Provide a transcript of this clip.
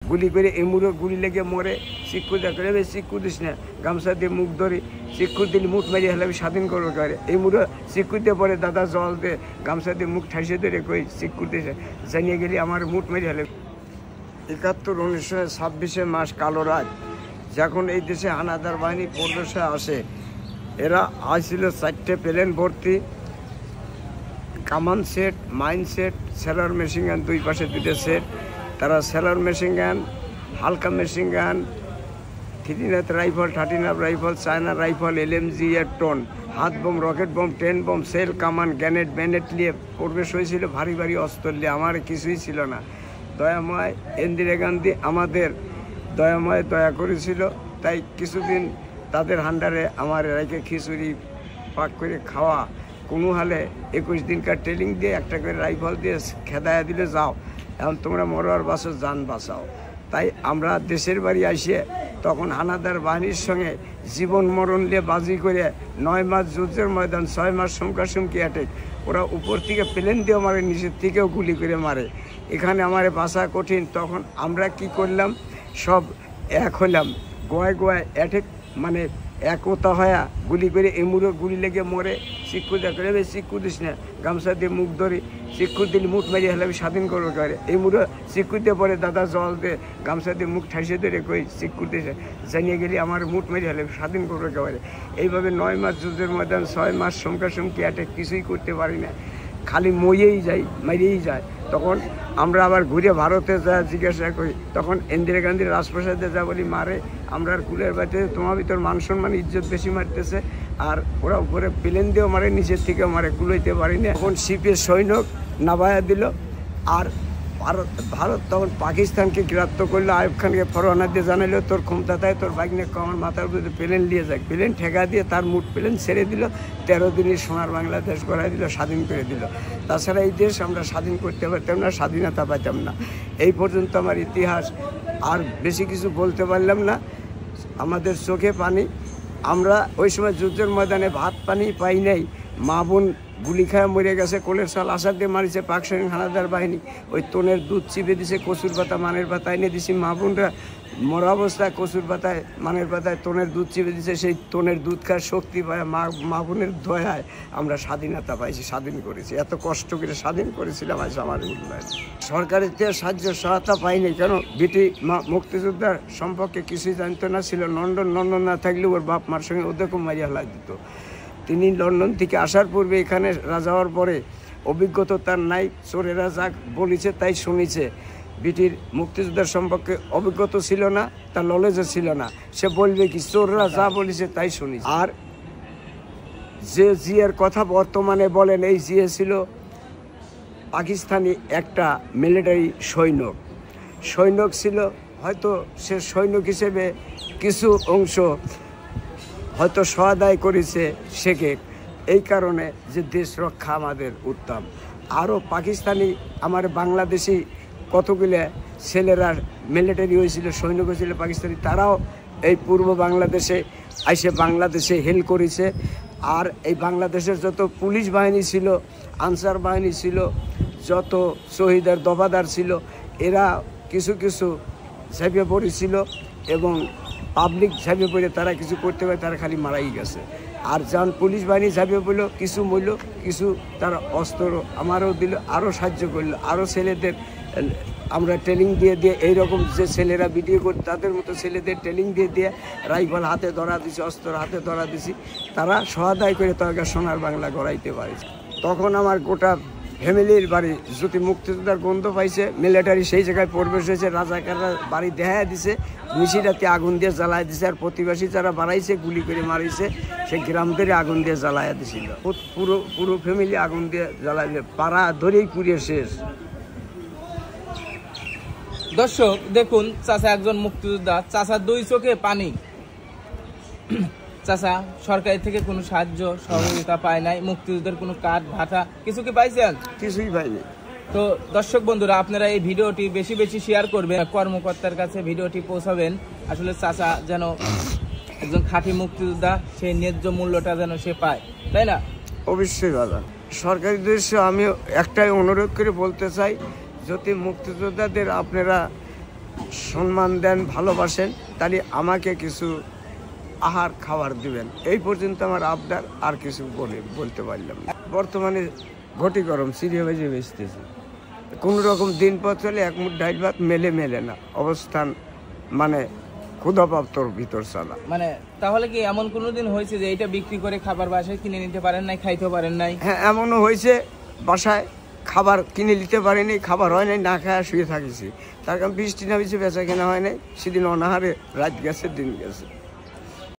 গুলি করে এমুড়ো গুলি লেগে মরে। চিক্কু দেখে চিক্কু দিস না, গামছা দিয়ে মুখ ধরে চিক্কু দিলে মুখ মারিয়ে হলে আমি স্বাধীন করবো করে। এমুড়ো চিক্কু দিয়ে পরে দাদা জল দিয়ে গামছা দিয়ে মুখ ঠাইসে ধরে কই চিক্কু দিয়ে জানিয়ে গেলি আমার মুখ মারিয়ে হলে। ৭১-১৯২৬ মাস কালো রাত যখন এই দেশে হানাদার বাহিনী প্রবেশে আসে, এরা আসছিল 4টে প্লেন ভর্তি, কামান সেট, মাইন সেট, সেলার মেশিন গান, 2 পাশে 2টে সেট। তারা সেলার মেশিন গান, হালকা machine gun, 39 rifle, 39 rifle, China rifle, LMG এর টন, হাত bomb, rocket bomb, train bomb, shell, কামান, গ্যানেট, ব্যানেট নিয়ে প্রবেশ হয়েছিল। ভারী ভারী অস্ত্র নিয়ে। আমার কিছুই ছিল না। দয়াময় ইন্দিরা গান্ধী আমাদের দয়াময় দয়া করেছিল, তাই কিছুদিন তাদের হান্ডারে আমার রেখে খিচুড়ি পাক করে খাওয়া, কোনো হালে 21 দিনকার ট্রেনিং দিয়ে একটা করে রাইফেল দিয়ে খেদায়া দিলে যাও, এখন তোমরা মরোয়ার বাসো, যান বাঁচাও। তাই আমরা দেশের বাড়ি আসিয়ে তখন হানাদার বাহিনীর সঙ্গে জীবন মরণ নিয়ে বাজি করে 9 মাস যুদ্ধের ময়দান, 6 মাস সংখ্যাসংখ্যী অ্যাটেক। ওরা উপর থেকে প্লেন দিয়েও মারে, নিচের থেকেও গুলি করে মারে। এখানে আমার বাঁচা কঠিন। তখন আমরা কি করলাম, সব এক হলাম, গোয়ায় গোয়ায় অ্যাটেক মানে একতা হয়া গুলি করে এমুড়ো গুলি লেগে মরে। চিক্কু দেখে চিক্কু দিস না, গামছা দিয়ে মুখ ধরে চিক্কু দিলে মুখ মারিয়ে হলে আমি স্বাধীন করবো করে। এমুড়ো চিক্কু দিয়ে পরে দাদা জল দিয়ে গামছা দিয়ে মুখ ঠাইসে ধরে কই চিক্কু দিয়ে জানিয়ে গেলি আমার মুখ মারিয়ে হলে স্বাধীন করবো একেবারে। এইভাবে 9 মাস যুদ্ধের ময়দান, 6 মাস সংখ্যাসংখ্যী অ্যাটেক, কিছুই করতে পারি না, খালি মইয়েই যাই, মারিয়েই যায়। তখন আমরা আবার ঘুরে ভারতে যা জিজ্ঞাসা করি, তখন ইন্দিরা গান্ধীর রাজপ্রাসাদে যা বলি মারে, আমরা আর কুলের বাড়িতে তোমার ভিতর মান সম্মান ইজ্জত বেশি মারতেছে। আর ওরা উপরে প্লেন দিয়েও মারে, নিচের থেকেও মারে, কুলাইতে পারি না। তখন শিপের সৈনিক নাবায়া দিল। আর ভারত তখন পাকিস্তানকে গ্রেপ্তার করলো। আইয়ুব খানকে ফরওয়ানা দিয়ে জানাইলো তোর ক্ষমতা তাই, তোর বাইকনে আমার মাথার উপরে প্লেন নিয়ে যায়। প্লেন ঠেকা দিয়ে তার মুঠ প্লেন ছেড়ে দিল। 13 দিনের সোনার বাংলাদেশ করাই দিল, স্বাধীন করে দিল। তাছাড়া এই দেশ আমরা স্বাধীন করতে পারতাম না, স্বাধীনতা পাইতাম না। এই পর্যন্ত আমার ইতিহাস। আর বেশি কিছু বলতে পারলাম না, আমাদের চোখে পানি। আমরা ওই সময় যুদ্ধের ময়দানে ভাত পানি পাই নাই। মা বোন গুলি খায় মরে গেছে, কোলের সাল আসার দিয়ে মারিছে পাক সৈনিক হানাদার বাহিনী। ওই তোনের দুধ চিপে দিছে, কচুর পাতা মানের পাতা এনে দিছি। মা বোনরা মরা অবস্থায় কচুর পাতায় মানের পাতায় তোনের দুধ চিপে দিছে। সেই তোনের দুধ খায় শক্তি পায়। মা বোনের দয়ায় আমরা স্বাধীনতা পাইছি, স্বাধীন করেছি। এত কষ্ট করে স্বাধীন করেছিলাম, আজ আমার উন্নয়ন। সরকারের থেকে সাহায্য সহায়তা পাইনি, কেন বিটি মুক্তিযোদ্ধার সম্পর্কে কিছুই জানতো না। ছিল লন্ডন না থাকলে ওর বাপ মার সঙ্গে ওদেরকেও মারিয়া হালাই দিত। তিনি লন্ডন থেকে আসার পূর্বে এখানে রাজা হওয়ার পরে অভিজ্ঞতা তার নাই। চোরেরা যা বলেছে তাই শুনেছে। বিটির মুক্তিযোদ্ধার সম্পর্কে অভিজ্ঞতা ছিল না, তার নলেজও ছিল না। সে বলবে কি, চোররা যা বলেছে তাই শুনেছে। আর যে জিয়ার কথা বর্তমানে বলেন, এই জিয়া ছিল পাকিস্তানি একটা মিলিটারি সৈনিক ছিল। হয়তো সে সৈনিক হিসেবে কিছু অংশ হয়তো সহায় করেছে শেখে, এই কারণে যে দেশ রক্ষা আমাদের উত্তম। আরও পাকিস্তানি আমার বাংলাদেশি কতগুলো ছেলেরা মিলিটারি হয়েছিল, সৈনিক হয়েছিল পাকিস্তানি, তারাও এই পূর্ব বাংলাদেশে এসে বাংলাদেশে হেল্প করেছে। আর এই বাংলাদেশের যত পুলিশ বাহিনী ছিল, আনসার বাহিনী ছিল, যত শহীদের দফাদার ছিল, এরা কিছু কিছু ঝাঁপিয়ে পড়েছিল এবং পাবলিক ঝাঁপিয়ে পড়ে তারা কিছু করতে পারে, তারা খালি মারাই গেছে। আর যখন পুলিশ বাহিনী ঝাঁপিয়ে পড়লো, কিছু মূল্য, কিছু তারা অস্ত্র আমারও দিল, আরও সাহায্য করলো। আরও ছেলেদের আমরা ট্রেনিং দিয়ে এইরকম যে ছেলেরা ভিডিও করে তাদের মতো ছেলেদের ট্রেনিং দিয়ে রাইফেল হাতে ধরা দিছি, অস্ত্র হাতে ধরা দিছি। তারা সহায় করে তাকে সোনার বাংলা গড়াইতে পারেছে। তখন আমার গোটা ফ্যামিলির বাড়ি যদি মুক্তিযোদ্ধার গন্ধ পাইছে, মিলিটারি সেই জায়গায় প্রবেশ হয়েছে। রাজাকাররা বাড়ি দেখা দিছে, মিছিরাতে আগুন দিয়ে জ্বালায় দিছে। আর প্রতিবাসী যারা বাড়াইছে গুলি করে মারিছে, সে গ্রাম ধরে আগুন দিয়ে জ্বালাইয়া দিছিল। পুরো ফ্যামিলি আগুন দিয়ে জ্বালাইলে পাড়া ধরেই পুড়িয়ে শেষ। দর্শক দেখুন, চাচা একজন মুক্তিযোদ্ধা, চাচা 2 চোখে পানি। চাচা সরকারের থেকে কোনো সাহায্য সহযোগিতা পায় নাই, মুক্তিযুদ্ধের কোনো কার্ড ভাতা কিছু কি পাইছেন? কিছুই পাইনি। তো দর্শক বন্ধুরা, আপনারা এই ভিডিওটি বেশি বেশি শেয়ার করবেন, কর্মকর্তার কাছে ভিডিওটি পৌঁছাবেন। আসলে চাচা যেন একজন খাঁটি মুক্তিযোদ্ধা, সেই ন্যায্য মূল্যটা যেন সে পায়, তাই না? অবশ্যই দাদা, সরকারি উদ্দেশ্যে আমি একটাই অনুরোধ করে বলতে চাই, যদি মুক্তিযোদ্ধাদের আপনারা সম্মান দেন, ভালোবাসেন, তাহলে আমাকে কিছু আহার খাবার দিবেন। এই পর্যন্ত আমার আবদার, আর কিছু বলতে পারলাম না। বর্তমানে ঘটি গরম সিরিয়া ভেজে বেচতেছি, কোনো রকম দিন পর চলে এক মুঠ ডাইল ভাত মেলে না অবস্থান, মানে ক্ষুধাপ্রাপ্তর ভিতর চলা। মানে তাহলে কি এমন কোনোদিন হয়েছে যে এটা বিক্রি করে খাবার বাসায় কিনে নিতে পারেন নাই, খাইতেও পারেন নাই? হ্যাঁ, এমনও হয়েছে বাসায় খাবার কিনে নিতে পারিনি, খাবার হয় নাই, না খায় শুয়ে থাকিছি। তার কারণ বৃষ্টি না বেশি বেচা কেনা হয় নাই, সেদিন অনাহারে রাত গেছে, দিন গেছে।